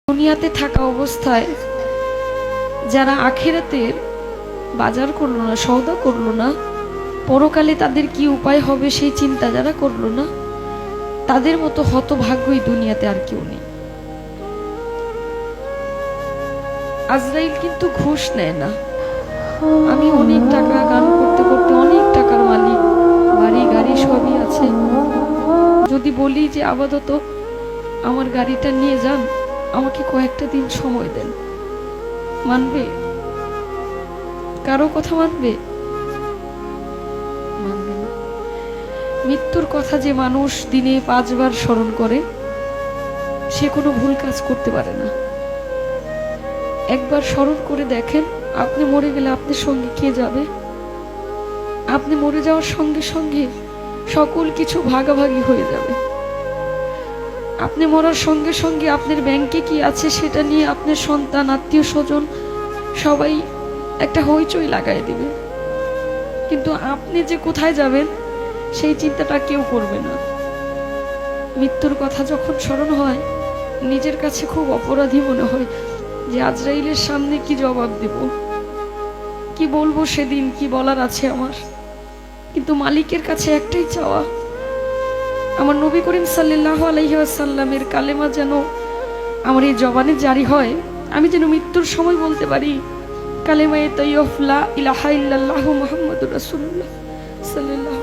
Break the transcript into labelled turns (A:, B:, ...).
A: দুনিয়াতে থাকা অবস্থায় যারা আখিরাতের বাজার করলো না, সওদা করলো না, পরকালে তাদের কি উপায় হবে সেই চিন্তা যারা করলো না, তাদের মতো হতভাগ্যই দুনিয়াতে আর কেউ নেই। আজরাইল কিন্তু ঘুষ নেয় না। আমি অনেক টাকা গান করতে করতে অনেক টাকার মালিক, বাড়ি গাড়ি সবই আছে, যদি বলি যে আপাতত আমার গাড়িটা নিয়ে যান, আমাকে কয়েকটা দিন সময় দেন, মানবে? কারো কথা মানবে? মানবে না। মৃত্যুর কথা যে মানুষ দিনে 5 বার স্মরণ করে, সে কোনো ভুল কাজ করতে পারে না। একবার স্মরণ করে দেখেন, আপনি মরে গেলে আপনার সঙ্গে কে যাবে? আপনি মরে যাওয়ার সঙ্গে সঙ্গে সকল কিছু ভাগাভাগি হয়ে যাবে। আপনি মরার সঙ্গে সঙ্গে আপনার ব্যাংকে কি আছে সেটা নিয়ে আপনার সন্তান, আত্মীয় স্বজন সবাই একটা হইচই লাগাই দিবে, কিন্তু আপনি যে কোথায় যাবেন সেই চিন্তাটা কেউ করবে না। মৃত্যুর কথা যখন স্মরণ হয়, নিজের কাছে খুব অপরাধী মনে হয় যে আজরাইলের সামনে কি জবাব দেব, কি বলবো, সেদিন কি বলার আছে আমার। কিন্তু মালিকের কাছে একটাই চাওয়া, আমার নবী করিম সাল্লাল্লাহু আলাইহি ওয়াসাল্লামের কালেমা যেন আমার এই জবানে জারি হয়, আমি যেন মৃত্যুর সময় বলতে পারি কালেমায়ে তাইয়্যিব লা ইলাহা ইল্লাল্লাহু মুহাম্মাদুর রাসূলুল্লাহ সাল্লাল্লাহু